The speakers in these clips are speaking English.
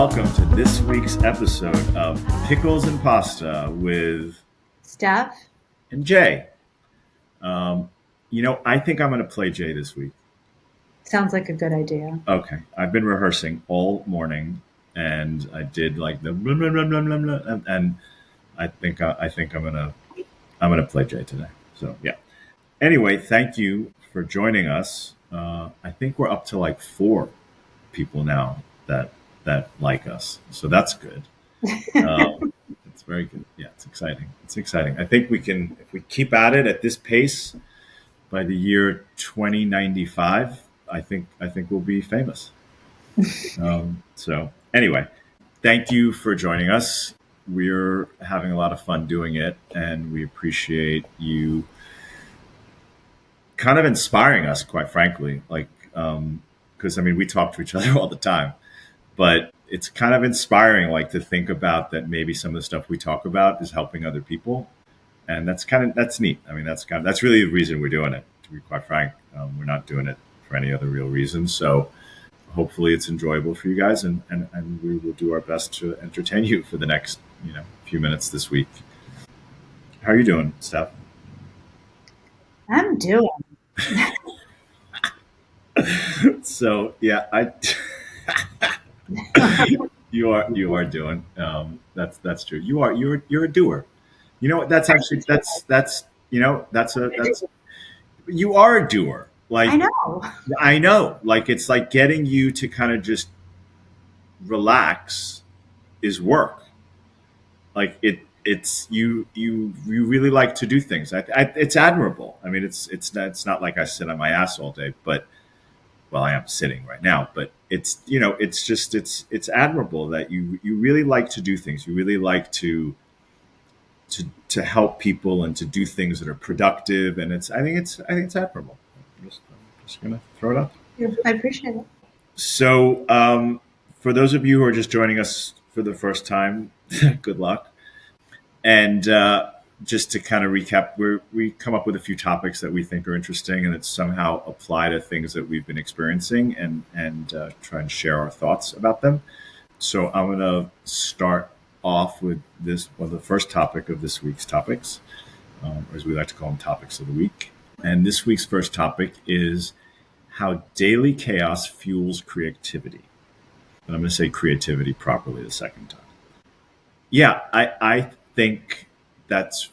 welcome to this week's episode of Pickles and Pasta with Steph and Jay. I think I'm going to play Jay this week. sounds like a good idea. Okay, I've been rehearsing all morning, and I did like the blah, blah, blah, blah, blah, blah, and I think I'm gonna play Jay today. So yeah. Anyway, thank you for joining us. I think we're up to like 4 people now that like us, so that's good. It's very good. Yeah, it's exciting. It's exciting. I think we can, if we keep at it at this pace, by the year 2095, I think we'll be famous. So anyway, thank you for joining us. We're having a lot of fun doing it, and we appreciate you kind of inspiring us, quite frankly. Like, because we talk to each other all the time, but it's kind of inspiring, like to think about that maybe some of the stuff we talk about is helping other people, and that's neat. That's really the reason we're doing it. To be quite frank, we're not doing it for any other real reason. So hopefully it's enjoyable for you guys, and we will do our best to entertain you for the next few minutes this week. How are you doing, Steph? I'm doing. So yeah, you are doing. That's true. You're a doer. You know what? That's actually that's you are a doer. Like, I know. I know. Like, it's like getting you to kind of just relax is work. Like it's you really like to do things. It's admirable. I mean, it's not like I sit on my ass all day, but well, I am sitting right now. But it's admirable that you really like to do things. You really like to help people and to do things that are productive. And I think it's admirable. I'm just gonna throw it up. I appreciate it. So, for those of you who are just joining us for the first time, good luck. And just to kind of recap, we come up with a few topics that we think are interesting and that somehow apply to things that we've been experiencing, and try and share our thoughts about them. So I'm going to start off with the first topic of this week's topics, or as we like to call them, topics of the week. And this week's first topic is how daily chaos fuels creativity. And I'm going to say creativity properly the second time. Yeah, I think that's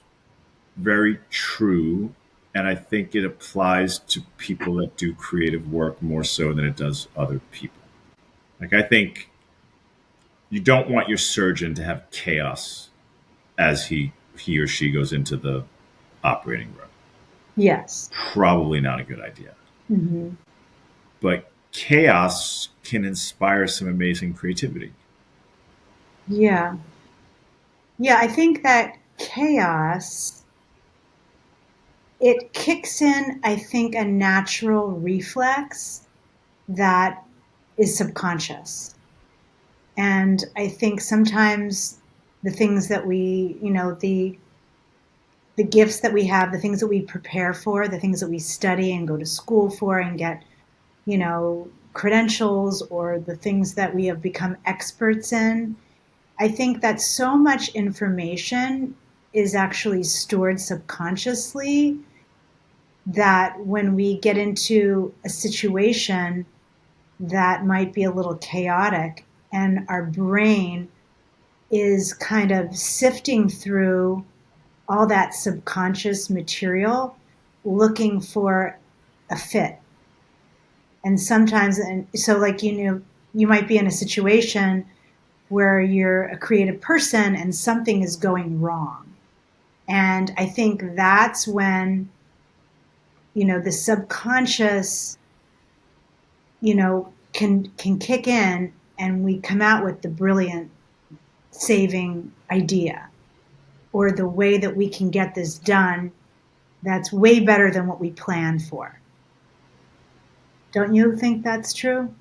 very true. And I think it applies to people that do creative work more so than it does other people. Like, I think you don't want your surgeon to have chaos as he or she goes into the operating room. Yes. Probably not a good idea. Mm-hmm. But chaos can inspire some amazing creativity. Yeah. Yeah, I think that chaos, it kicks in, I think, a natural reflex that is subconscious. And I think sometimes the things that we, the gifts that we have, the things that we prepare for, the things that we study and go to school for and get, credentials, or the things that we have become experts in, I think that so much information is actually stored subconsciously that when we get into a situation that might be a little chaotic and our brain is kind of sifting through all that subconscious material looking for a fit. And sometimes, and so like, you might be in a situation where you're a creative person and something is going wrong. And I think that's when, the subconscious, can kick in, and we come out with the brilliant saving idea, or the way that we can get this done that's way better than what we planned for. Don't you think that's true?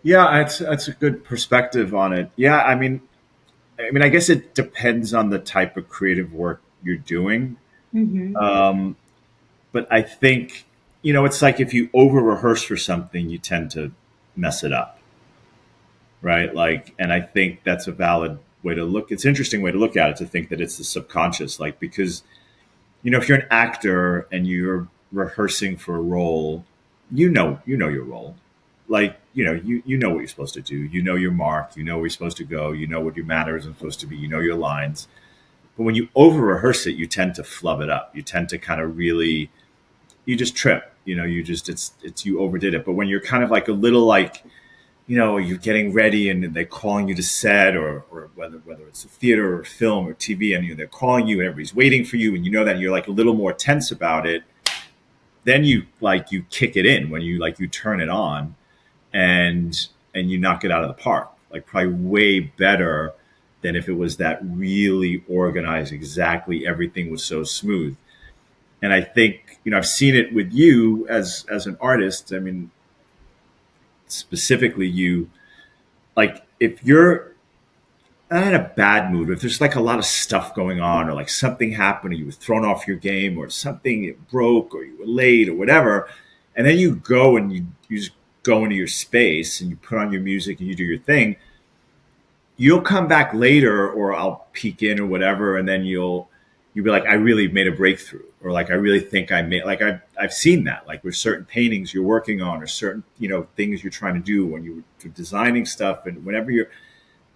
Yeah, that's a good perspective on it. Yeah, I guess it depends on the type of creative work you're doing. Mm-hmm. But I think, it's like if you over rehearse for something, you tend to mess it up. right? Like, and I think that's a valid way to look. It's an interesting way to look at it, to think that it's the subconscious, like, because, if you're an actor and you're rehearsing for a role, you know your role. Like, you know what you're supposed to do. You know your mark. You know where you're supposed to go. You know what your manners are supposed to be. You know your lines. But when you over rehearse it, you tend to flub it up. You tend to kind of really, you just trip. You just, it's you overdid it. But when you're kind of like a little like, you're getting ready and they're calling you to set, or whether it's a theater or film or TV, and they're calling you and everybody's waiting for you, and you know that, and you're like a little more tense about it. Then you kick it in when you turn it on, and you knock it out of the park, like probably way better than if it was that really organized, exactly everything was so smooth. And I think, I've seen it with you as an artist. I mean, specifically you, like, if you're not in a bad mood, if there's like a lot of stuff going on, or like something happened, or you were thrown off your game, or something it broke, or you were late, or whatever, and then you go and you just go into your space and you put on your music and you do your thing, you'll come back later, or I'll peek in or whatever, and then you'll be like, I really made a breakthrough, or like I really think I made, like I've seen that, like with certain paintings you're working on, or certain things you're trying to do when you're designing stuff, and whenever you're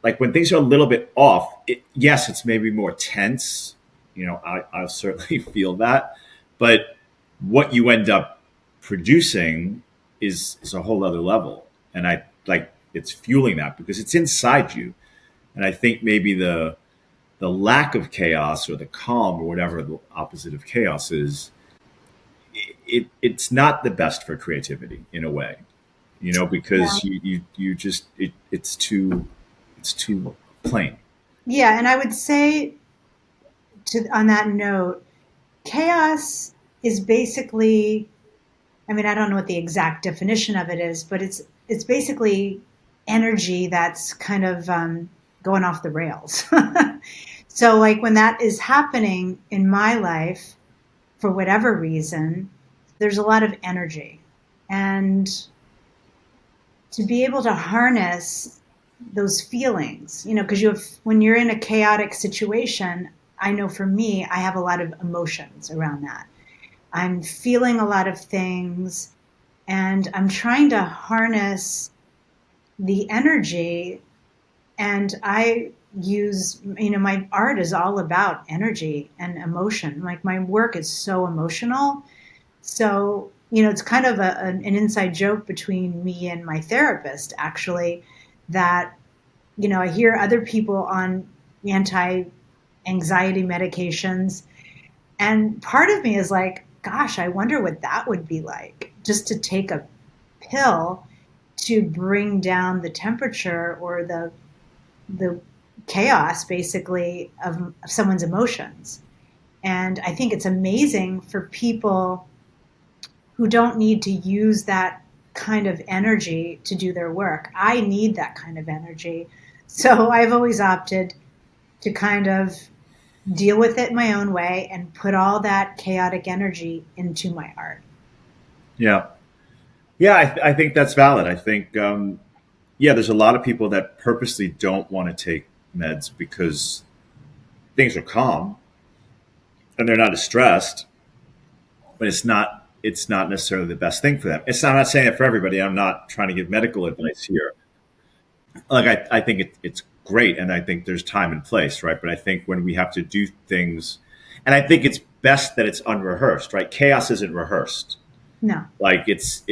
like, when things are a little bit off, yes, it's maybe more tense. I certainly feel that, but what you end up producing is a whole other level, and I like it's fueling that because it's inside you. And I think maybe the lack of chaos, or the calm, or whatever the opposite of chaos is, it's not the best for creativity in a way, Yeah. because you just it's too plain. Yeah, and I would say, to on that note, chaos is basically, I mean, I don't know what the exact definition of it is, but it's basically energy that's kind of going off the rails. So, like, when that is happening in my life, for whatever reason, there's a lot of energy, and to be able to harness those feelings, because when you're in a chaotic situation, I know for me, I have a lot of emotions around that. I'm feeling a lot of things, and I'm trying to harness the energy. And I use, my art is all about energy and emotion. Like, my work is so emotional. So, it's kind of an inside joke between me and my therapist, actually, that, I hear other people on anti anxiety medications. And part of me is like, gosh, I wonder what that would be like, just to take a pill to bring down the temperature, or the chaos, basically, of someone's emotions. And I think it's amazing for people who don't need to use that kind of energy to do their work. I need that kind of energy. So I've always opted to kind of deal with it my own way and put all that chaotic energy into my art. Yeah, yeah, I think that's valid. I think, yeah, there's a lot of people that purposely don't want to take meds because things are calm and they're not as stressed, but it's not necessarily the best thing for them. I'm not saying it for everybody. I'm not trying to give medical advice here. Like, I think it's great, and I think there's time and place, right? But I think when we have to do things, and I think it's best that it's unrehearsed, right? Chaos isn't rehearsed. No. Like, it's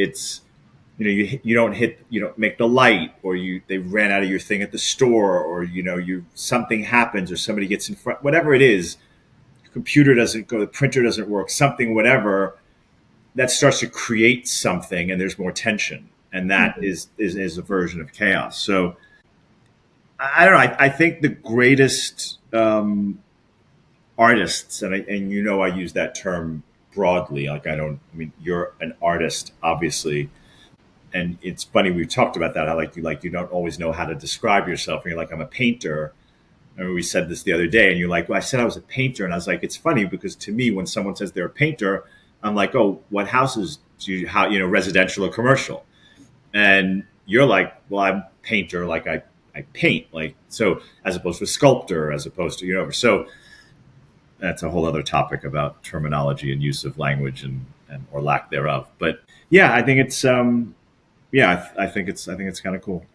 you don't make the light, or they ran out of your thing at the store, or you something happens, or somebody gets in front, whatever it is, your computer doesn't go, the printer doesn't work, something, whatever, that starts to create something, and there's more tension, and that Mhm. is a version of chaos. So I don't know. I think the greatest artists, and I use that term broadly. Like, I mean, you're an artist, obviously, and it's funny, we've talked about that. How, like you don't always know how to describe yourself, and you're like, I'm a painter. I mean, we said this the other day, and you're like, well, I said I was a painter, and I was like, it's funny because to me, when someone says they're a painter, I'm like, oh, what houses do you, how, residential or commercial? And you're like, well, I'm a painter, like I paint, like, so as opposed to a sculptor, as opposed to, so that's a whole other topic about terminology and use of language and or lack thereof. But yeah, I think it's yeah, I think it's kind of cool.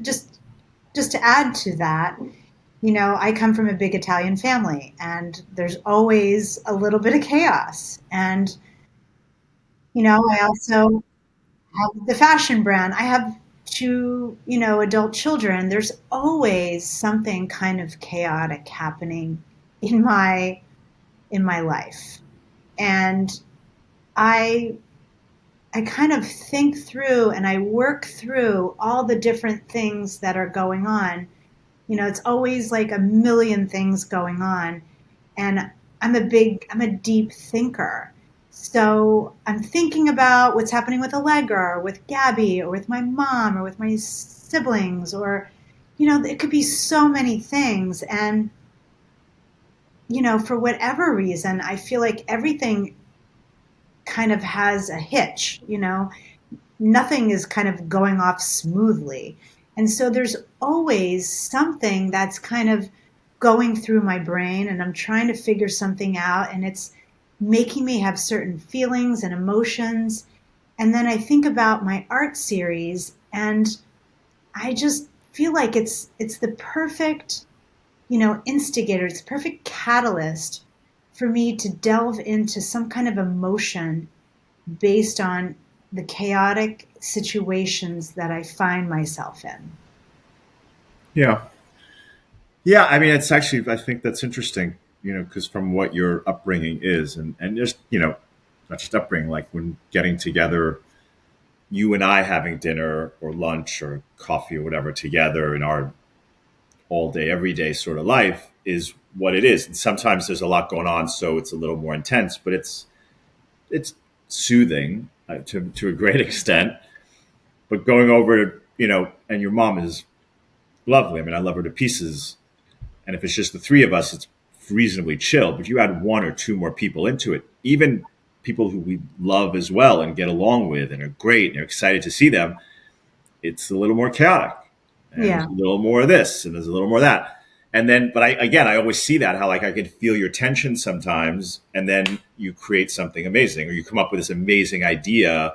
Just to add to that, I come from a big Italian family, and there's always a little bit of chaos. And I also have the fashion brand. I have two, adult children. There's always something kind of chaotic happening in my life. And I I kind of think through and I work through all the different things that are going on. It's always like a million things going on. And I'm a deep thinker. So I'm thinking about what's happening with Allegra or with Gabby or with my mom or with my siblings, or, it could be so many things. And, for whatever reason, I feel like everything kind of has a hitch, nothing is kind of going off smoothly. And so there's always something that's kind of going through my brain, and I'm trying to figure something out, and it's making me have certain feelings and emotions. And then I think about my art series, and I just feel like it's the perfect, instigator, it's the perfect catalyst for me to delve into some kind of emotion based on the chaotic situations that I find myself in. Yeah. Yeah, I mean, it's actually, I think that's interesting, because from what your upbringing is, and just, not just upbringing, like when getting together, you and I having dinner or lunch or coffee or whatever together in our all day, every day sort of life is what it is. And sometimes there's a lot going on, so it's a little more intense, but it's soothing to a great extent. But going over, and your mom is lovely. I mean, I love her to pieces. And if it's just the three of us, it's reasonably chill. But you add one or two more people into it, even people who we love as well and get along with and are great and are excited to see them, it's a little more chaotic. And Yeah. there's a little more of this and there's a little more of that. And then, but I always see that how like I can feel your tension sometimes, and then you create something amazing, or you come up with this amazing idea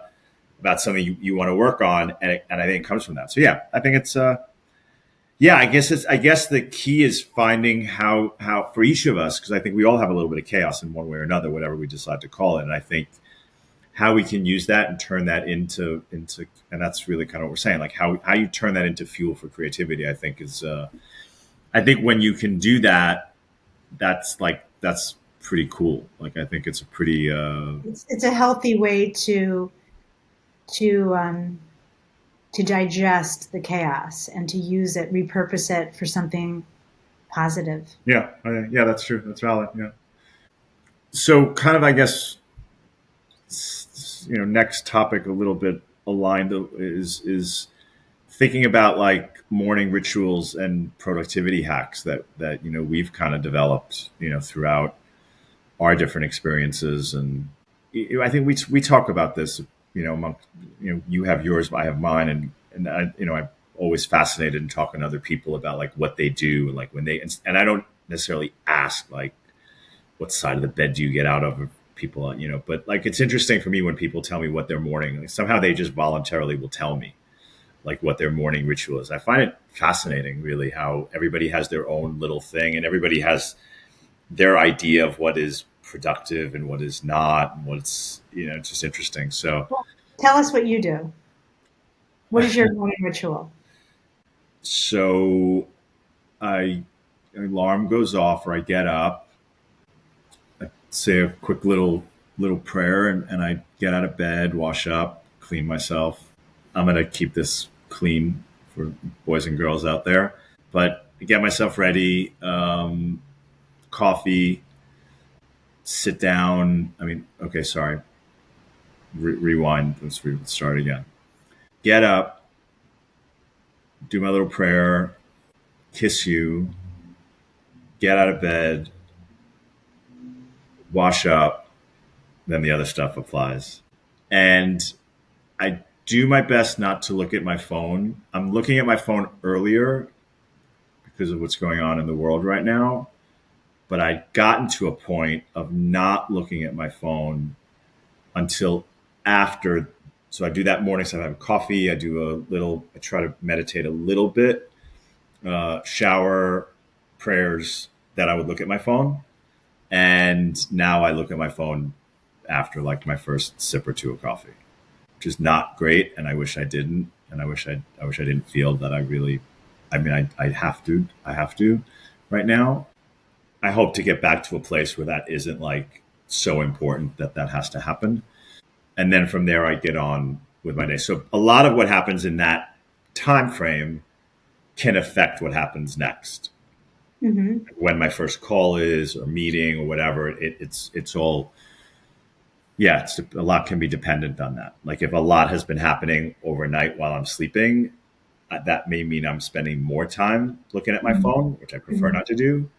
about something you want to work on, and I think it comes from that. So yeah, I think it's yeah, I guess the key is finding how for each of us, because I think we all have a little bit of chaos in one way or another, whatever we decide to call it. And I think how we can use that and turn that into and that's really kind of what we're saying, like how you turn that into fuel for creativity. I think is I think when you can do that, that's pretty cool. Like I think it's a pretty It's a healthy way to um, to digest the chaos and to use it, repurpose it for something positive. yeah, yeah, that's true, that's valid. Yeah. So kind of I guess next topic a little bit aligned is thinking about like morning rituals and productivity hacks that we've kind of developed throughout our different experiences. And I think we talk about this, among you have yours, I have mine, and I'm always fascinated in talking to other people about like what they do and like when they and I don't necessarily ask like what side of the bed do you get out of people, but like it's interesting for me when people tell me what their morning, like somehow they just voluntarily will tell me like what their morning ritual is. I find it fascinating really how everybody has their own little thing, and everybody has their idea of what is productive and what is not, and what's it's just interesting. So Well, tell us what you do. What is your morning ritual? so I alarm goes off or I get up, I say a quick little prayer, and I get out of bed, wash up, clean myself. I'm gonna keep this clean for boys and girls out there, but get myself ready, coffee, sit down. I mean, okay, sorry, rewind. Let's start again. Get up, do my little prayer, kiss you, get out of bed, wash up, then the other stuff applies. And I do my best not to look at my phone. I'm looking at my phone earlier because of what's going on in the world right now. But I'd gotten to a point of not looking at my phone until after. So I do that morning. So I have coffee. I try to meditate a little bit, shower, prayers, then I would look at my phone. And now I look at my phone after like my first sip or two of coffee, which is not great. And I wish I didn't. And I wish I didn't feel that I really, I mean, I have to right now. I hope to get back to a place where that isn't like so important that that has to happen. And then from there, I get on with my day. So a lot of what happens in that time frame can affect what happens next. Mm-hmm. When my first call is or meeting or whatever, it's all, yeah, a lot can be dependent on that. Like if a lot has been happening overnight while I'm sleeping, that may mean I'm spending more time looking at my phone, which I prefer Mm-hmm. not to do.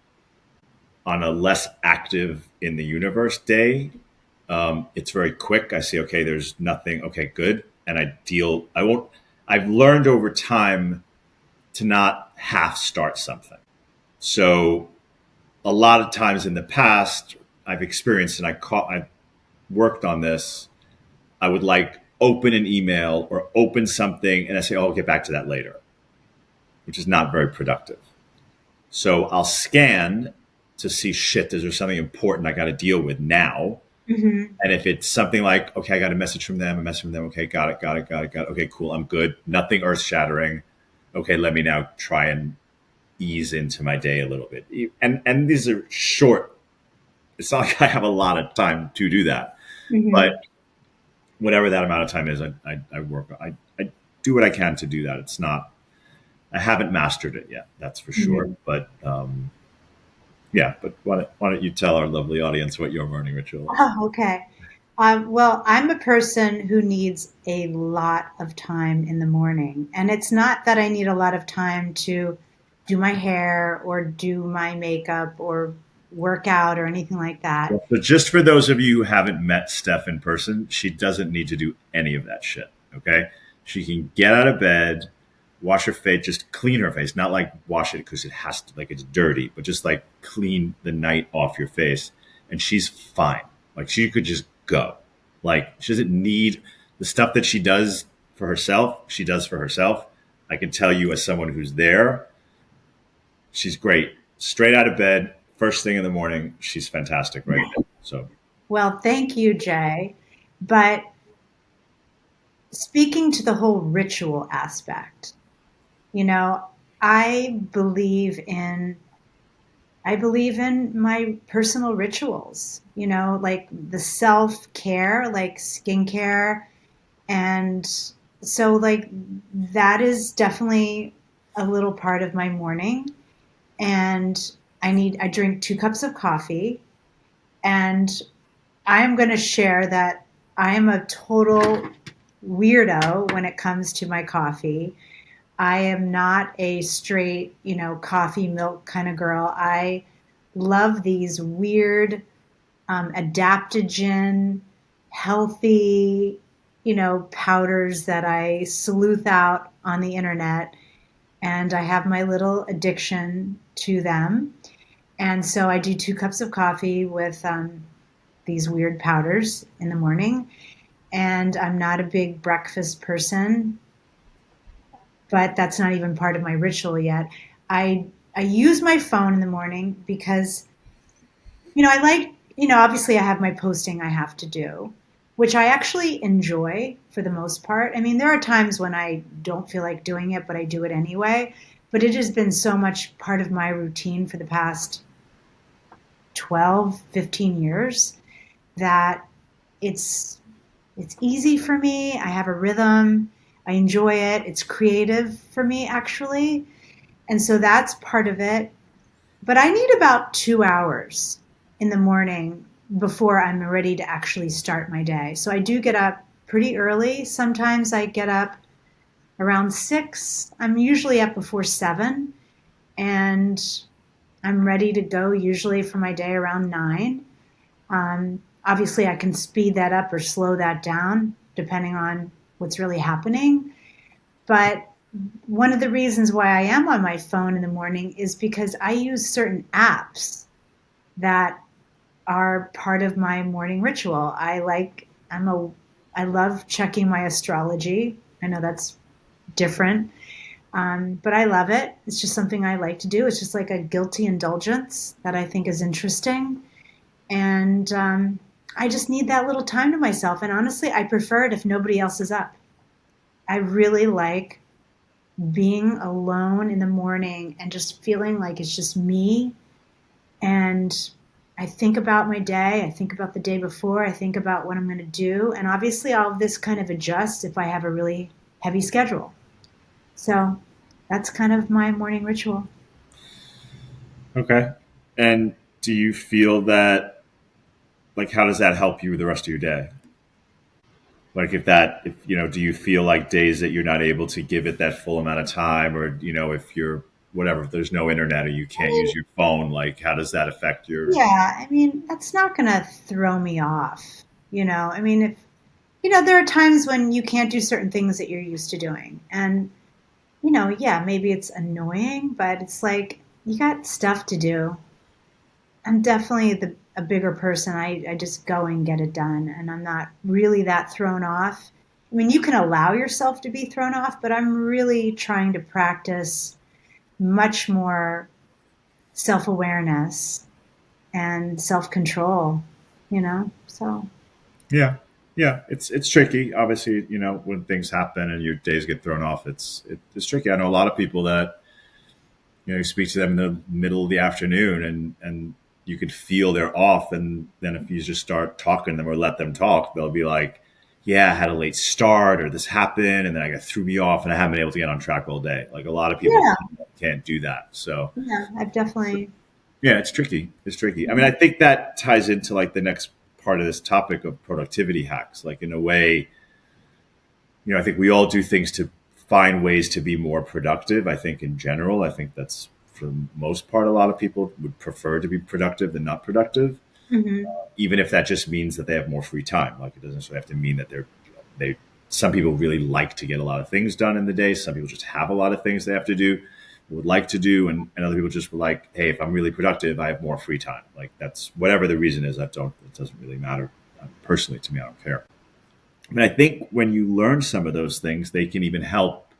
On a less active in the universe day, it's very quick. I say, okay, there's nothing. Okay, good. And I won't, I've learned over time to not half start something. So a lot of times in the past, I've experienced and I worked on this. I would like open an email or open something and I say, oh, I'll get back to that later, which is not very productive. So I'll scan to see shit, is there something important I got to deal with now? Mm-hmm. And if it's something like, okay, I got a message from them, okay, got it. Okay, cool, I'm good. Nothing earth shattering. Okay, let me now try and ease into my day a little bit. And these are short. It's not like I have a lot of time to do that. Mm-hmm. But whatever that amount of time is, I work. I do what I can to do that. It's not, I haven't mastered it yet, that's for sure. Mm-hmm. But yeah, but why don't you tell our lovely audience what your morning ritual is? Oh, okay. Well, I'm a person who needs a lot of time in the morning. And it's not that I need a lot of time to do my hair or do my makeup or work out or anything like that. So just for those of you who haven't met Steph in person, she doesn't need to do any of that shit. Okay, she can get out of bed, wash her face, just clean her face, not like wash it because it has to, like it's dirty, but just like clean the night off your face, and she's fine. Like she could just go. Like she doesn't need the stuff that she does for herself. She does for herself. I can tell you as someone who's there, she's great. Straight out of bed, first thing in the morning, she's fantastic right now. So Well, thank you, Jay. But speaking to the whole ritual aspect, you know, I believe in I believe in my personal rituals, like the self care, like skincare. And so, like, that is definitely a little part of my morning. And I drink 2 cups of coffee. And I am going to share that I am a total weirdo when it comes to my coffee. I am not a straight, coffee milk kind of girl. I love these weird adaptogen, healthy, powders that I sleuth out on the internet. And I have my little addiction to them. And so I do 2 cups of coffee with these weird powders in the morning. And I'm not a big breakfast person, but that's not even part of my ritual yet. I use my phone in the morning because I like, obviously I have my posting I have to do, which I actually enjoy for the most part. I mean, there are times when I don't feel like doing it, but I do it anyway. But it has been so much part of my routine for the past 12, 15 years that it's it's easy for me. I have a rhythm. I enjoy it. It's creative for me actually. And so that's part of it. But I need about 2 hours in the morning before I'm ready to actually start my day. So I do get up pretty early. Sometimes I get up around 6. I'm usually up before 7. And I'm ready to go usually for my day around 9. Obviously, I can speed that up or slow that down depending on what's really happening. But one of the reasons why I am on my phone in the morning is because I use certain apps that are part of my morning ritual. I love checking my astrology. I know that's different, but I love it. It's just something I like to do. It's just like a guilty indulgence that I think is interesting. And I just need that little time to myself. And honestly, I prefer it if nobody else is up. I really like being alone in the morning and just feeling like it's just me. And I think about my day. I think about the day before. I think about what I'm going to do. And obviously, all of this kind of adjusts if I have a really heavy schedule. So that's kind of my morning ritual. Okay. And do you feel that, like, how does that help you the rest of your day? Like, if do you feel like days that you're not able to give it that full amount of time, or if you're whatever, if there's no internet or you I can't mean, use your phone, like, how does that affect your? yeah, I mean, that's not going to throw me off. I mean, if, there are times when you can't do certain things that you're used to doing. And, yeah, maybe it's annoying, but it's like you got stuff to do. I'm definitely a bigger person. I just go and get it done, and I'm not really that thrown off. I mean, you can allow yourself to be thrown off, but I'm really trying to practice much more self awareness and self control, So, Yeah, yeah, it's tricky. Obviously, when things happen and your days get thrown off, it's tricky. I know a lot of people that you speak to them in the middle of the afternoon, and you could feel they're off, and then if you just start talking to them or let them talk, they'll be like, "Yeah, I had a late start, or this happened, and then I got threw me off, and I haven't been able to get on track all day." Like a lot of people yeah, can't do that. So yeah, I've definitely, yeah, it's tricky. It's tricky. I mean, I think that ties into like the next part of this topic of productivity hacks. Like in a way, I think we all do things to find ways to be more productive. I think in general, I think that's for the most part, a lot of people would prefer to be productive than not productive, hmm even if that just means that they have more free time. Like it doesn't necessarily have to mean that they, some people really like to get a lot of things done in the day. Some people just have a lot of things they have to do, would like to do. And other people just were like, hey, if I'm really productive, I have more free time. Like that's whatever the reason is. It doesn't really matter. Personally, to me, I don't care. I mean, I think when you learn some of those things, they can even help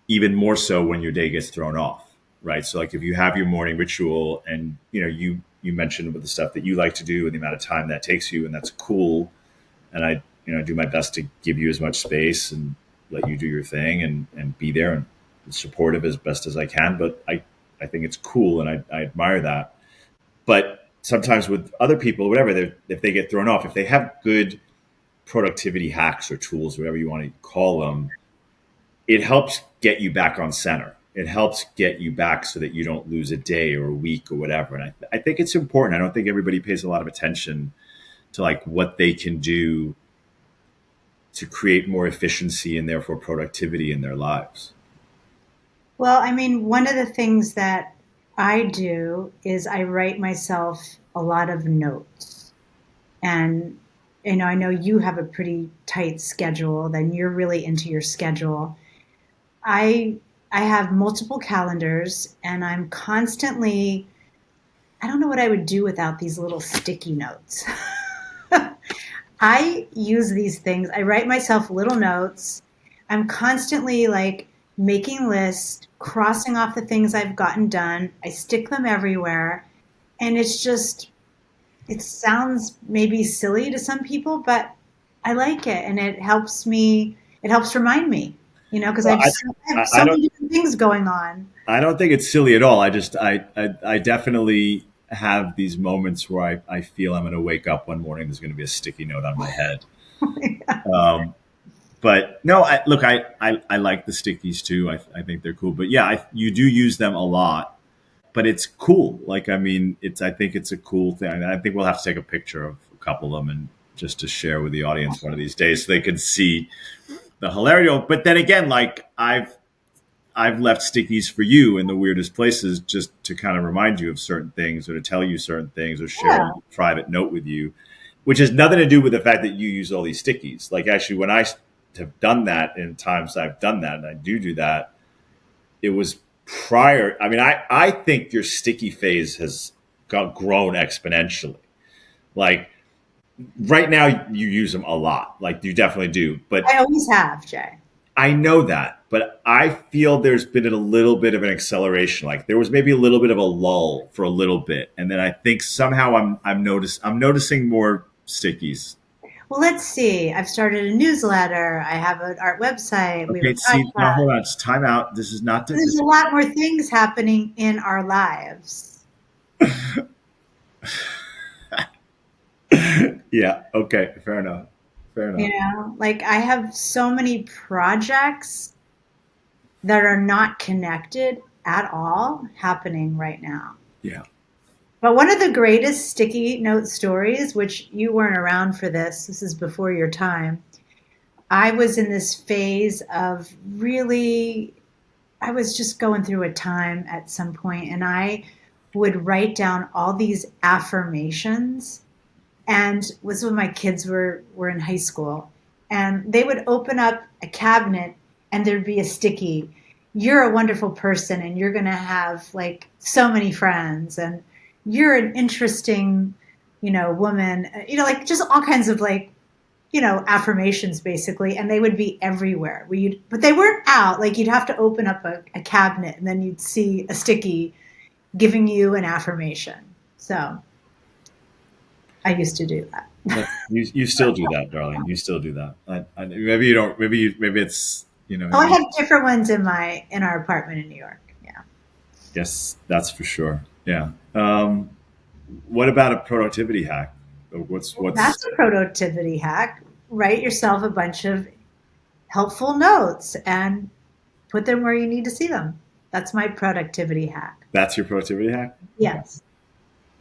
even more so when your day gets thrown off, right? So, like if you have your morning ritual, and you mentioned with the stuff that you like to do and the amount of time that takes you, and that's cool. And I do my best to give you as much space and let you do your thing, and be there and supportive as best as I can. But I think it's cool, and I admire that. But sometimes with other people, whatever, if they get thrown off, if they have good productivity hacks or tools, whatever you want to call them, it helps get you back on center. It helps get you back so that you don't lose a day or a week or whatever. And I think it's important. I don't think everybody pays a lot of attention to like what they can do to create more efficiency and therefore productivity in their lives. well, I mean, one of the things that I do is I write myself a lot of notes. And, I know you have a pretty tight schedule, then you're really into your schedule. I I have multiple calendars and I'm constantly I don't know what I would do without these little sticky notes. I use these things. I write myself little notes. I'm constantly like making lists, crossing off the things I've gotten done. I stick them everywhere. And it sounds maybe silly to some people, but I like it. And it helps remind me, because Well, I have I so don't many different things going on. I don't think it's silly at all. I definitely have these moments where I feel I'm going to wake up one morning. There's going to be a sticky note on my head. Um, but no, I like the stickies too. I think they're cool. But yeah, you do use them a lot. But it's cool. Like I mean, I think it's a cool thing. I think we'll have to take a picture of a couple of them and just to share with the audience one of these days so they can see the hilarity. But then again, like I've left stickies for you in the weirdest places just to kind of remind you of certain things or to tell you certain things or share Yeah. a private note with you, which has nothing to do with the fact that you use all these stickies. Like actually, when I have done that in times I've done that, and I do that. It was prior. I mean, I think your sticky phase has grown exponentially. Like right now, you use them a lot. Like you definitely do. But I always have, Jay. I know that. But I feel there's been a little bit of an acceleration. Like there was maybe a little bit of a lull for a little bit, and then I think somehow I'm noticing more stickies. Well, let's see. I've started a newsletter. I have an art website. We have Okay, a see, now podcast. hold on. It's time out. This is not There's this. a lot more things happening in our lives. Yeah. Okay. Fair enough. Fair enough. Like I have so many projects that are not connected at all happening right now. Yeah. But one of the greatest sticky note stories, which you weren't around for this is before your time. I was in this phase of really, I was just going through a time at some point, and I would write down all these affirmations. And was when my kids were in high school, and they would open up a cabinet, and there'd be a sticky. You're a wonderful person, and you're going to have like so many friends, and you're an interesting, woman. Like just all kinds of like, affirmations basically, and they would be everywhere. But they weren't out. Like you'd have to open up a cabinet, and then you'd see a sticky giving you an affirmation. So I used to do that. You still do that, darling. You still do that. Maybe you don't. Maybe it's Oh, I Maybe, have different ones in our apartment in New York. Yeah. yes, that's for sure. Yeah. What about a productivity hack? What's That's a productivity hack. Write yourself a bunch of helpful notes and put them where you need to see them. That's my productivity hack. That's your productivity hack? Okay. Yes.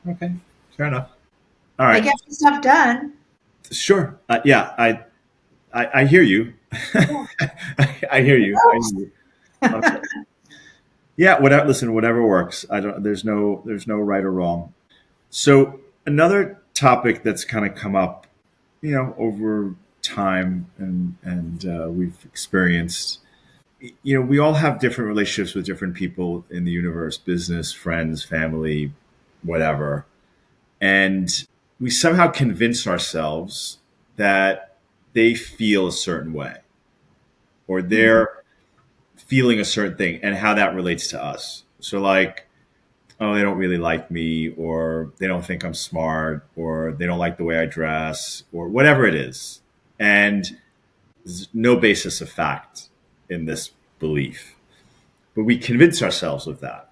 Okay. Fair enough. All I right. get stuff done. Sure. Yeah. I hear you. Yeah. I hear It you. I helps. hear you. Okay. Yeah. Whatever. Listen. Whatever works. I don't. There's no right or wrong. So another topic that's kind of come up, over time, and we've experienced. We all have different relationships with different people in the universe, business, friends, family, whatever, and we somehow convince ourselves that they feel a certain way or they're feeling a certain thing and how that relates to us. So, like, oh, they don't really like me, or they don't think I'm smart, or they don't like the way I dress, or whatever it is. And there's no basis of fact in this belief. But we convince ourselves of that.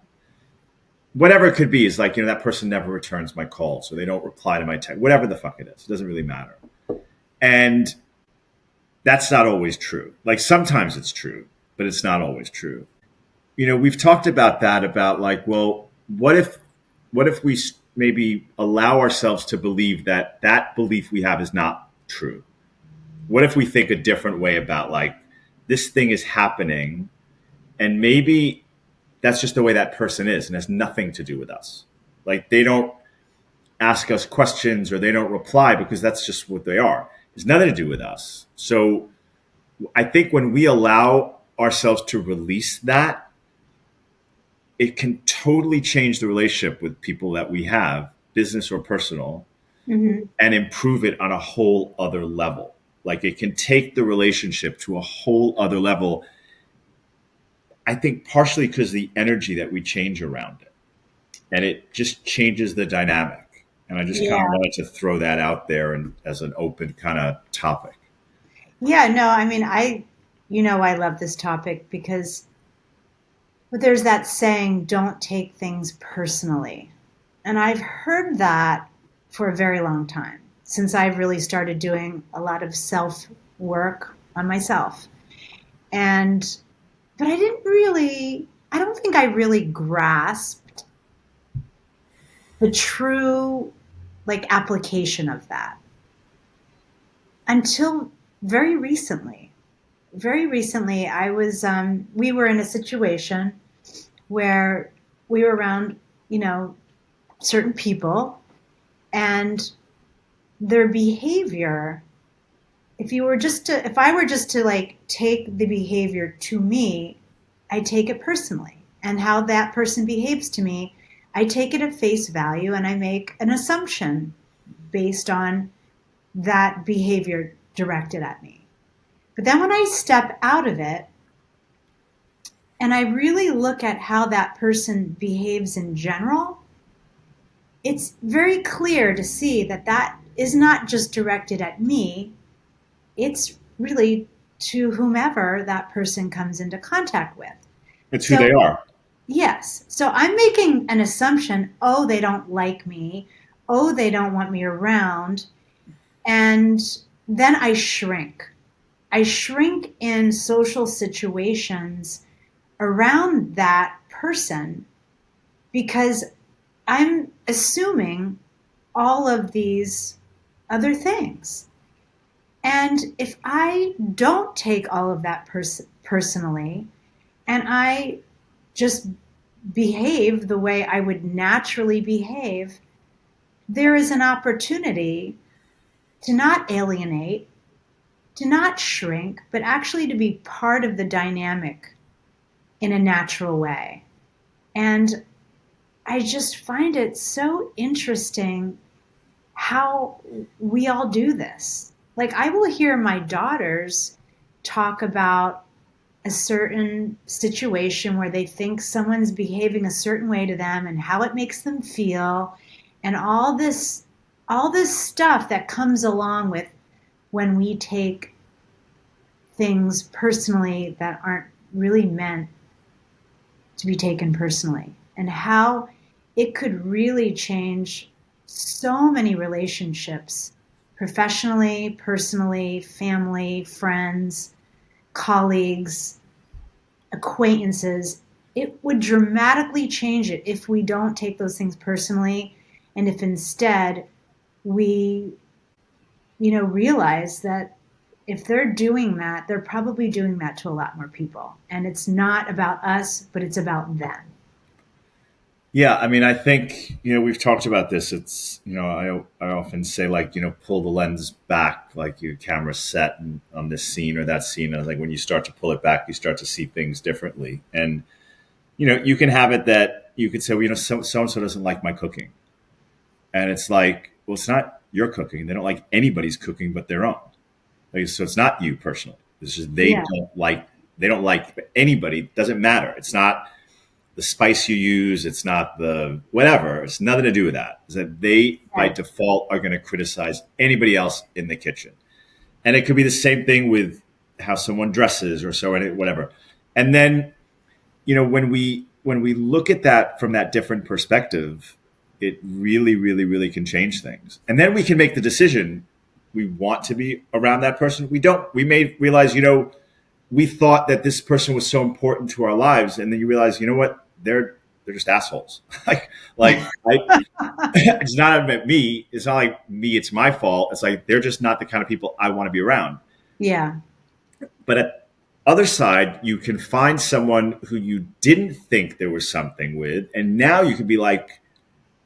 Whatever it could be is like, that person never returns my calls, or they don't reply to my text, whatever the fuck it is. It doesn't really matter. And that's not always true. Like sometimes it's true, but it's not always true. We've talked about that, about like, well, what if we maybe allow ourselves to believe that belief we have is not true? What if we think a different way about like this thing is happening, and maybe that's just the way that person is and has nothing to do with us. Like they don't ask us questions or they don't reply because that's just what they are. It's nothing to do with us. So I think when we allow ourselves to release that, it can totally change the relationship with people that we have, business or personal, Hmm. and improve it on a whole other level. Like it can take the relationship to a whole other level. I think partially because the energy that we change around it, and it just changes the dynamic. And I just kind of Yeah. wanted to throw that out there and as an open kind of topic. Yeah. No, I mean, I love this topic because there's that saying, don't take things personally. And I've heard that for a very long time since I've really started doing a lot of self work on myself. And, but I don't think I really grasped the true like application of that until very recently. Very recently, we were in a situation where we were around, certain people, and their behavior if I were just to like take the behavior to me, I take it personally. And how that person behaves to me, I take it at face value and I make an assumption based on that behavior directed at me. But then when I step out of it and I really look at how that person behaves in general, it's very clear to see that that is not just directed at me, it's really to whomever that person comes into contact with. It's who So, they are. yes. So I'm making an assumption, oh, they don't like me. Oh, they don't want me around. And then I shrink. I shrink in social situations around that person because I'm assuming all of these other things. And if I don't take all of that personally and I just behave the way I would naturally behave, there is an opportunity to not alienate, to not shrink, but actually to be part of the dynamic in a natural way. And I just find it so interesting how we all do this. Like, I will hear my daughters talk about a certain situation where they think someone's behaving a certain way to them and how it makes them feel and all this stuff that comes along with when we take things personally that aren't really meant to be taken personally, and how it could really change so many relationships professionally, personally, family, friends, colleagues, acquaintances. It would dramatically change it if we don't take those things personally and if instead we, realize that if they're doing that, they're probably doing that to a lot more people. And it's not about us, but it's about them. Yeah, I mean, I think we've talked about this. It's I often say like pull the lens back, like your camera set on this scene or that scene. And I think when you start to pull it back, you start to see things differently. And you can have it that you could say, well, so and so doesn't like my cooking, and it's like, well, it's not your cooking. They don't like anybody's cooking but their own. Like, so it's not you personally. It's just Yeah, they don't like anybody. It doesn't matter. It's not the spice you use. It's not the whatever. It's nothing to do with that. It's that they by right. default are going to criticize anybody else in the kitchen. And it could be the same thing with how someone dresses or so and whatever. And then when we look at that from that different perspective, it really, really, really can change things. And then we can make the decision we want to be around that person. We don't. We may realize, we thought that this person was so important to our lives, and then you realize, you know what? They're just assholes. It's not about me. It's not like me. It's my fault. It's like they're just not the kind of people I want to be around. Yeah, But at other side, you can find someone who you didn't think there was something with, and now you can be like,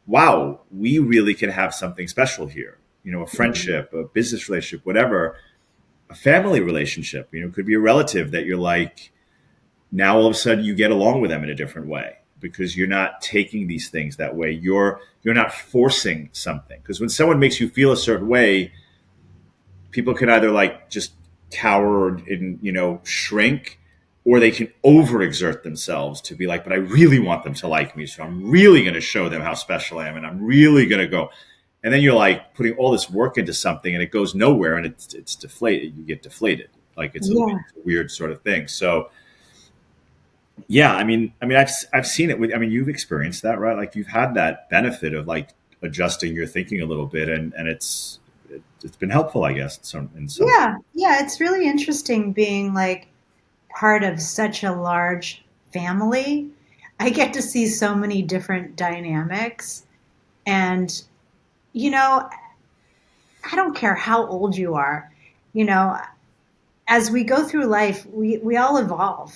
wow, we really can have something special here. A friendship, a business relationship, whatever, a family relationship. Could be a relative that you're like, now all of a sudden you get along with them in a different way because you're not taking these things that way. You're not forcing something. Because when someone makes you feel a certain way, people can either like just cower and shrink, or they can overexert themselves to be like, but I really want them to like me, so I'm really going to show them how special I am, and I'm really going to go. And then you're like putting all this work into something, and it goes nowhere, and it's deflated. You get deflated, like yeah, it's a weird sort of thing. So yeah, I mean, I've seen it with. I mean, you've experienced that, right? Like you've had that benefit of like adjusting your thinking a little bit, and it's been helpful, I guess, in some. yeah, yeah. It's really interesting being like part of such a large family. I get to see so many different dynamics. And, you know, I don't care how old you are, you know, as we go through life, we all evolve.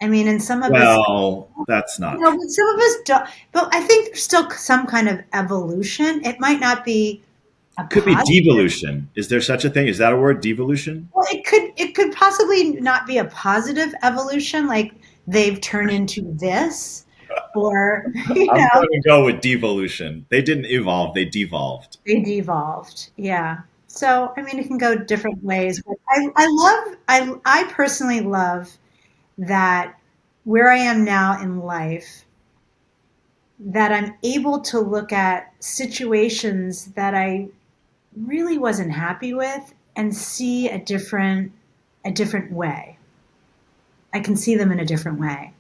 I mean, and some of us, Well, that's not true. some of us don't, but I think there's still some kind of evolution. It might not be a Could be positive. devolution. Is there such a thing? Is that a word, devolution? Well, it could possibly not be a positive evolution, like they've turned into this, or I'm going to go with devolution. They didn't evolve, they devolved. they devolved. Yeah. So I mean, it can go different ways. But I personally love that where I am now in life, that I'm able to look at situations that I really wasn't happy with and see a different way. I can see them in a different way.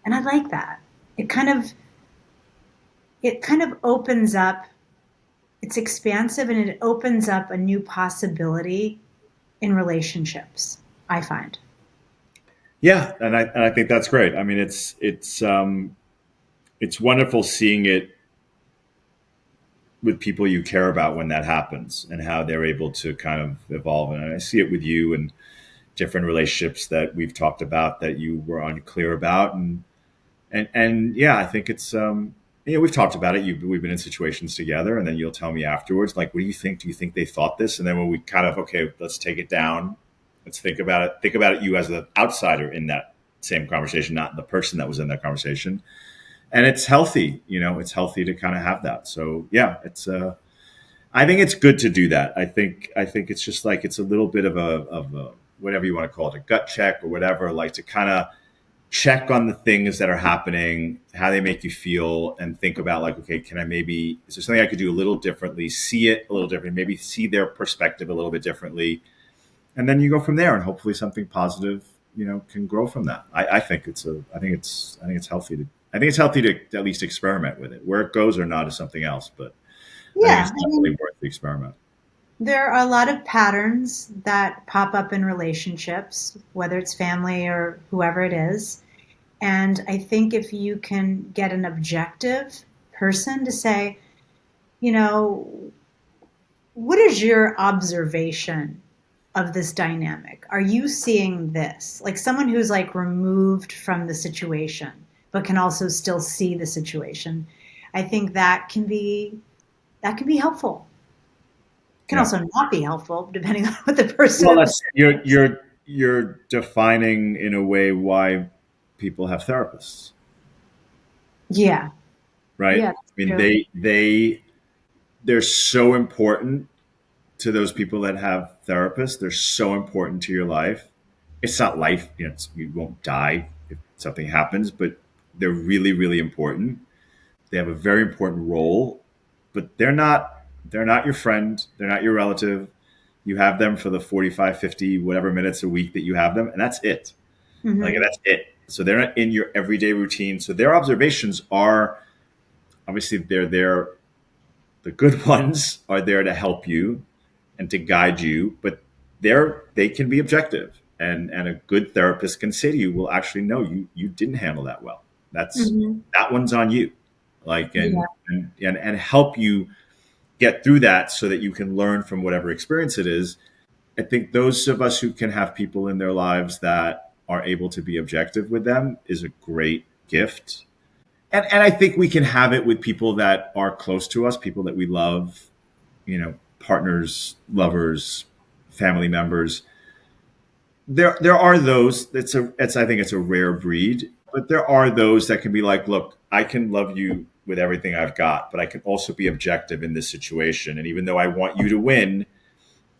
And I like that. It kind of it kind of opens up, it's expansive and it opens up a new possibility in relationships, I find. Yeah, and I think that's great. I mean, it's wonderful seeing it with people you care about when that happens and how they're able to kind of evolve. And I see it with you and different relationships that we've talked about that you were unclear about, and yeah, I think it's we've talked about it. We've been in situations together, and then you'll tell me afterwards, like, what do you think? Do you think they thought this? And then when we kind of, okay, let's take it down. Let's think about it. Think about it, you as the outsider in that same conversation, not the person that was in that conversation. And it's healthy, it's healthy to kind of have that. So yeah, I think it's good to do that. I think it's just like, it's a little bit of a whatever you want to call it, a gut check or whatever, like to kind of check on the things that are happening, how they make you feel, and think about, like, okay, can I maybe, is there something I could do a little differently, see it a little differently, maybe see their perspective a little bit differently, and then you go from there, and hopefully something positive, can grow from that. I think it's healthy to at least experiment with it. Where it goes or not is something else, but I think Yeah, it's I mean, definitely worth the experiment. there are a lot of patterns that pop up in relationships, whether it's family or whoever it is. And I think if you can get an objective person to say, you know, what is your observation of this dynamic? Are you seeing this? Like someone who's like removed from the situation, but can also still see the situation. I think that can be helpful. It can Yeah. also not be helpful depending on what the person Well, is. that's you're defining in a way why people have therapists, Yeah. right? Yeah, I that's mean, true. they're so important to those people that have therapists. They're so important to your life. It's not life, you won't die if something happens, but they're really, really important. They have a very important role, but they're not your friend. They're not your relative. You have them for the 45, 50, whatever minutes a week that you have them, and that's it. Like, Hmm. that's it. So they're not in your everyday routine. So their observations are, obviously, they're there. The good ones are there to help you and to guide you, but they can be objective. And a good therapist can say to you, well, actually, no, you didn't handle that well. Hmm. That one's on you. Like, Yeah. and help you get through that so that you can learn from whatever experience it is. I think those of us who can have people in their lives that are able to be objective with them is a great gift. And I think we can have it with people that are close to us, people that we love, partners, lovers, family members. There are those. I think it's a rare breed, but there are those that can be like, look, I can love you with everything I've got, but I can also be objective in this situation. And even though I want you to win,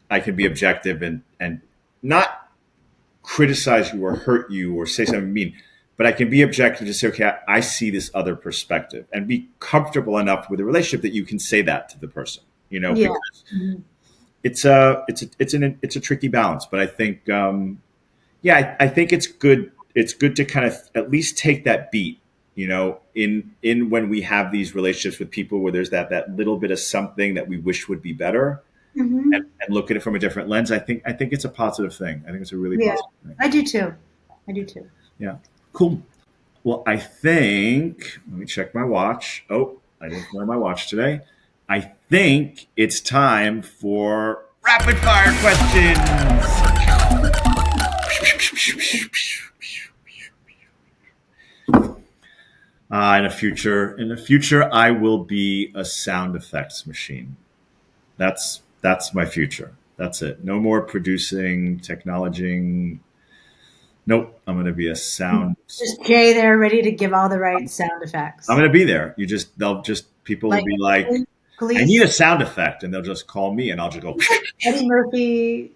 I can be objective and not criticize you or hurt you or say something mean, but I can be objective to say, okay, I see this other perspective, and be comfortable enough with a relationship that you can say that to the person, Yeah. because Mhm. it's a tricky balance. But I think, yeah, I think it's good. It's good to kind of at least take that beat, in when we have these relationships with people where there's that little bit of something that we wish would be better, and, Mhm. and look at it from a different lens. I think it's a positive thing. I think it's a really Yeah. positive thing. I do too. I do too. Yeah. Cool. Well, I think, let me check my watch. Oh, I didn't wear my watch today. I think it's time for rapid fire questions. In the future, I will be a sound effects machine. That's That's my future. That's it. No more producing, technologizing. Nope. I'm going to be a sound. Just Jay there, ready to give all the right sound I'm effects. going to be there. They'll just, people will Like be like, I need police, a sound effect. And they'll just call me and I'll just go, Eddie Murphy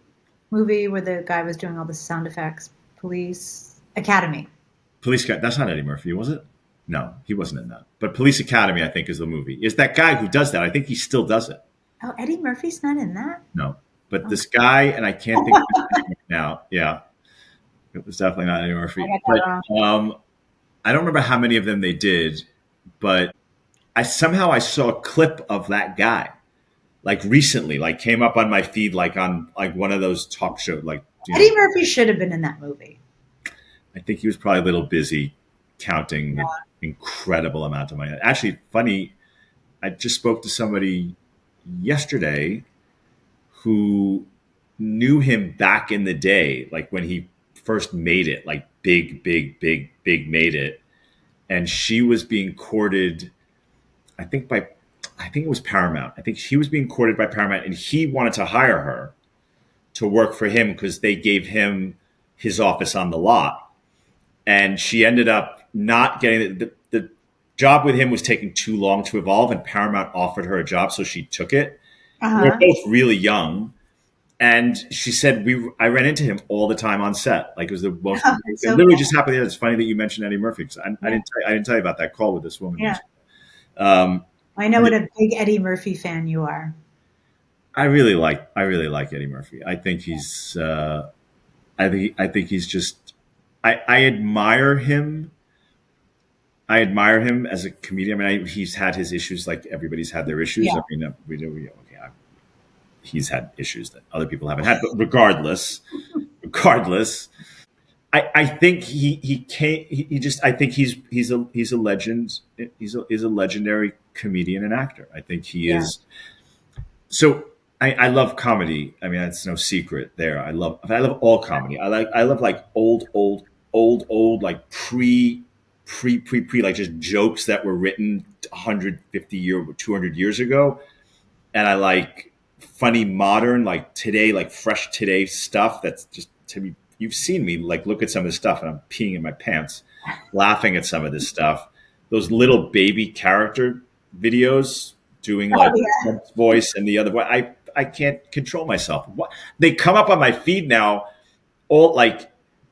movie where the guy was doing all the sound effects. Police Academy. Police Academy. That's not Eddie Murphy, was it? No, he wasn't in that. But Police Academy, I think, is the movie. Is that guy who does that? I think he still does it. Oh, Eddie Murphy's not in that. No, but Oh, this guy, and I can't think of his name right now. Yeah, it was definitely not Eddie I Murphy. got that But wrong. I don't remember how many of them they did. But I saw a clip of that guy like recently, like came up on my feed, like on like one of those talk shows, like Eddie Murphy should have been in that movie. I think he was probably a little busy counting the incredible amount of money. Actually, funny, I just spoke to somebody yesterday who knew him back in the day, like when he first made it, like big made it. And she was being courted, I think by, I think it was Paramount. I think she was being courted by Paramount and he wanted to hire her to work for him because they gave him his office on the lot. And she ended up not getting the job with him was taking too long to evolve, and Paramount offered her a job, so she took it. Uh We were huh. both really young, and she said I ran into him all the time on set. Like it was the most. It's It so literally cool. just happened. It's funny that you mentioned Eddie Murphy because Yeah. I didn't tell you about that call with this woman. Yeah. Um, I know what a big Eddie Murphy fan you are. I really like Eddie Murphy. I think I think he's just I admire him. I admire him as a comedian. I mean, he's had his issues, like everybody's had their issues. Yeah. I mean, okay, he's had issues that other people haven't had. But regardless, I think he can't. He just. I think he's a legend. He's a legendary comedian and actor. I think he Yeah. is. So I love comedy. I mean, that's no secret there. I love all comedy. I love like old like pre like just jokes that were written 150 year 200 years ago, and I like funny modern like today like fresh today stuff that's just to me. You've seen me like look at some of this stuff and I'm peeing in my pants laughing at some of this stuff. Those little baby character videos doing Oh like yeah. one voice and the other voice. I can't control myself. What, they come up on my feed now, all like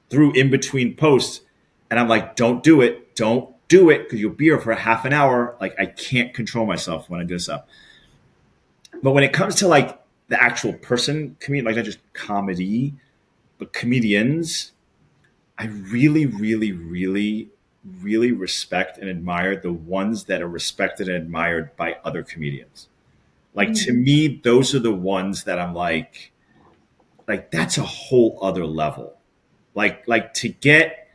through in between posts, and I'm like, don't do it, because you'll be here for a half an hour. Like I can't control myself when I do stuff. But when it comes to like the actual person comedian, like not just comedy, but comedians, I really respect and admire the ones that are respected and admired by other comedians. Like to Mm. me, those are the ones that I'm like that's a whole other level. Like to get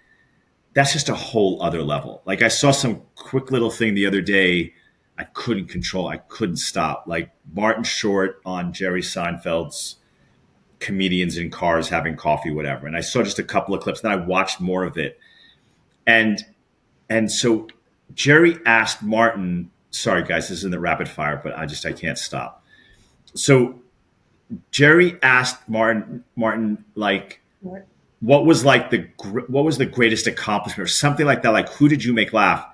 that's just a whole other level. Like I saw some quick little thing the other day. I couldn't control. I couldn't stop. Like Martin Short on Jerry Seinfeld's comedians in cars having coffee, whatever. And I saw just a couple of clips. Then I watched more of it, and so Jerry asked Martin. Sorry, guys, this isn't the rapid fire, but I can't stop. So Jerry asked Martin like what was like what was the greatest accomplishment or something like that, like who did you make laugh,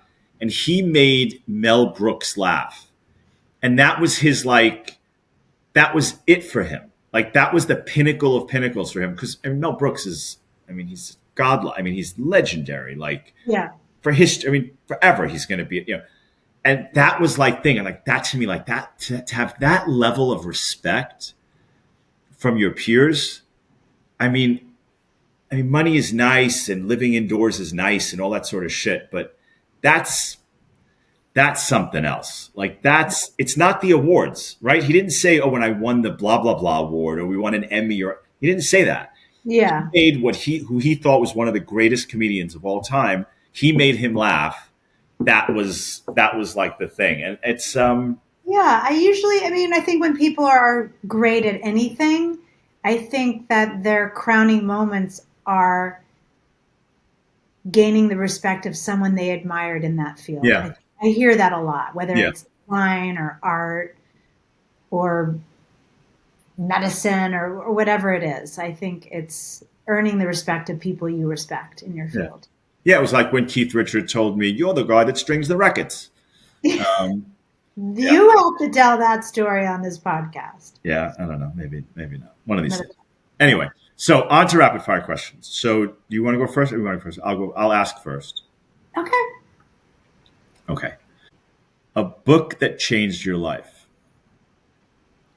and he made Mel Brooks laugh, and that was his like that was it for him, like that was the pinnacle of pinnacles for him, because I mean, Mel Brooks is, I mean, he's god, I mean, he's legendary, like Yeah. for history, I mean, forever he's going to be, you know. And that was like thing, and like that to me, like that to have that level of respect from your peers. I mean, money is nice and living indoors is nice and all that sort of shit, but that's something else. Like that's it's not the awards, right? He didn't say, "Oh, when I won the blah blah blah award or we won an Emmy," or he didn't say that. He Yeah. made what he who he thought was one of the greatest comedians of all time. He made him laugh. That was like the thing, and it's Yeah. I mean, I think when people are great at anything, I think that their crowning moments are gaining the respect of someone they admired in that field. yeah, I hear that a lot, whether yeah, it's design or art or medicine or whatever it is. I think it's earning the respect of people you respect in your Yeah. field. Yeah, it was like when Keith Richards told me, "You're the guy that strings the records." Um, yeah, You have to tell that story on this podcast. yeah. I don't know. Maybe not. One of these But days. Anyway, so on to rapid fire questions. So, do you want to go first, or do you want to go first? I'll go. I'll ask first. okay. Okay. A book that changed your life.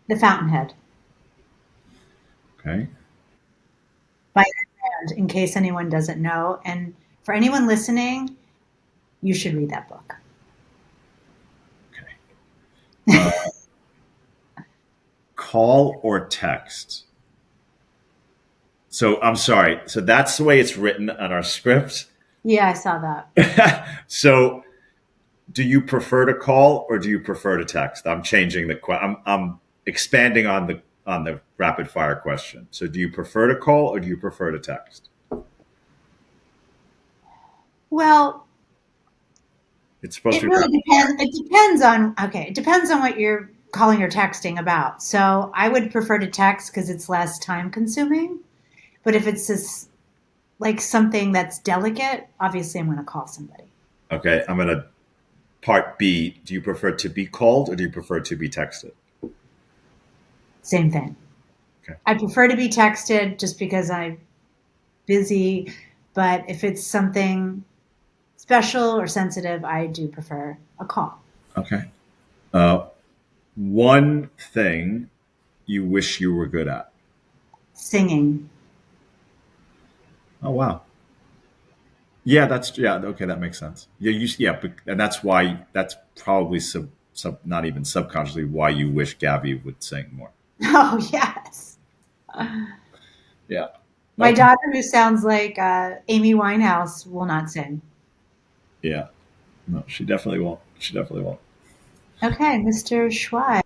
The Fountainhead Okay. by Anne Rand, in case anyone doesn't know. And for anyone listening, you should read that book. Okay. Uh, call or text. So I'm sorry. So that's the way it's written on our script. Yeah, I saw that. So, do you prefer to call or do you prefer to text? I'm changing the. I'm expanding on the rapid fire question. So, do you prefer to call or do you prefer to text? Well, It's supposed it to be. really depends. It depends on, okay, it depends on what you're calling or texting about. So I would prefer to text because it's less time consuming. But if it's just like something that's delicate, obviously I'm going to call somebody. Okay, I'm gonna part B. Do you prefer to be called or do you prefer to be texted? Same thing. Okay. I prefer to be texted just because I'm busy. But if it's something special or sensitive, I do prefer a call. Okay. Uh, one thing you wish you were good at. Singing. Oh wow. Yeah, that's yeah. Okay, that makes sense. Yeah, and that's probably not even subconsciously why you wish Gabby would sing more. Oh, yes. Yeah. My Okay. daughter, who sounds like Amy Winehouse, will not sing. Yeah. No, she definitely won't. She definitely won't. Okay, Mr. Schweig,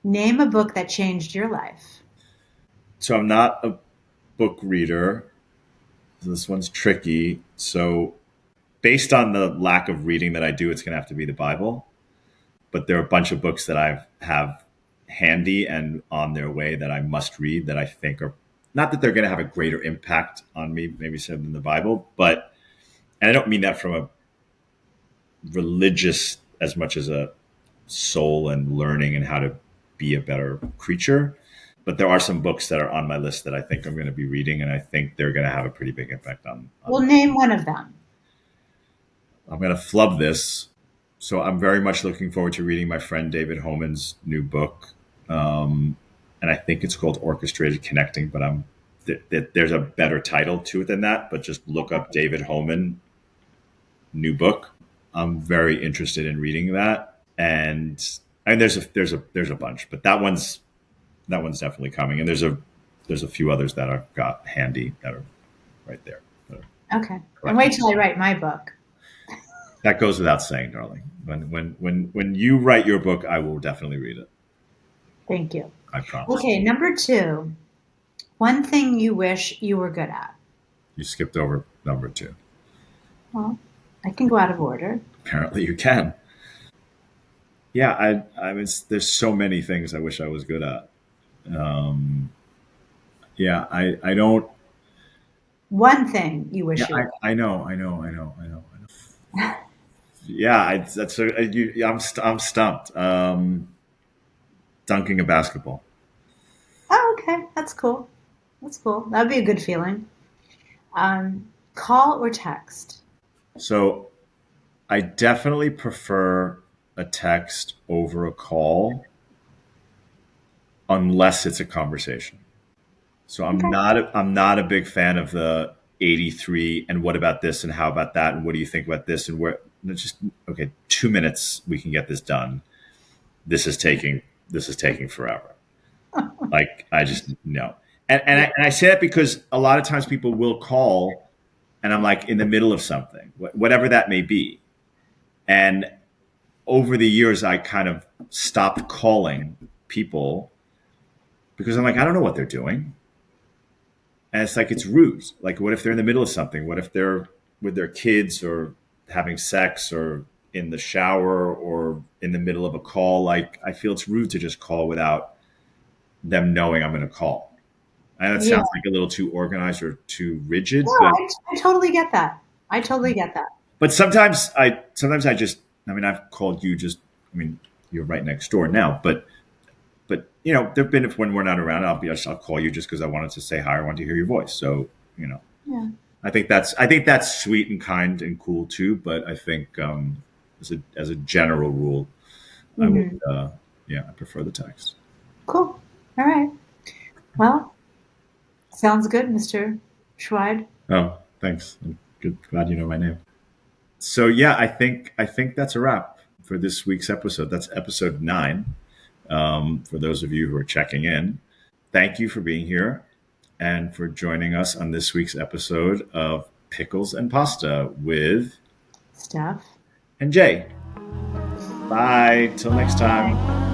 name a book that changed your life. So I'm not a book reader. This one's tricky. So based on the lack of reading that I do, it's going to have to be the Bible. But there are a bunch of books that I have handy and on their way that I must read that I think are not that they're going to have a greater impact on me, maybe so than the Bible, but and I don't mean that from a religious as much as a soul and learning and how to be a better creature. But there are some books that are on my list that I think I'm going to be reading, and I think they're going to have a pretty big impact on Well, my. name one of them. I'm going to flub this. So I'm very much looking forward to reading my friend David Homan's new book. And I think it's called Orchestrated Connecting, but there's a better title to it than that. But just look up David Homan new book. I'm very interested in reading that, and there's a bunch, but that one's definitely coming, and there's a few others that I've got handy that are right there. Okay. And wait till I write my book. That goes without saying, darling. When you write your book, I will definitely read it. Thank you. I promise. Okay, number two, one thing you wish you were good at. You skipped over number two. Well, I can go out of order. Apparently, you can. Yeah, I mean, there's so many things I wish I was good at. Um, yeah, I don't. One thing you Yeah, wish you were I know. Yeah, I'm stumped. Dunking a basketball. Oh, okay. That's cool. That's cool. That'd be a good feeling. Call or text? So I definitely prefer a text over a call unless it's a conversation. So Okay. I'm not a big fan of the 83 and what about this and how about that and what do you think about this and where just okay, 2 minutes we can get this done. This is taking forever. Like I just no. Yeah. And I say that because a lot of times people will call and I'm like in the middle of something, whatever that may be. And over the years, I kind of stopped calling people because I'm like, I don't know what they're doing. And it's like, it's rude. Like, what if they're in the middle of something? What if they're with their kids or having sex or in the shower or in the middle of a call? Like, I feel it's rude to just call without them knowing I'm going to call. And that Yeah. sounds like a little too organized or too rigid, No, but I totally get that. I totally get that. sometimes I just, I mean, I've called you just, I mean, you're right next door now, but there've been, if when we're not around, I'll call you just because I wanted to say hi. I want to hear your voice. So, Yeah. I think that's sweet and kind and cool too. But I think, as a general rule, I would, Hmm. yeah, I prefer the text. Cool. All right. Well, sounds good, Mr. Schweid. Oh, thanks. I'm good. Glad you know my name. So yeah, I think that's a wrap for this week's episode. That's episode 9. For those of you who are checking in, thank you for being here and for joining us on this week's episode of Pickles and Pasta with Steph. and Jay. Bye. Till next time. Bye.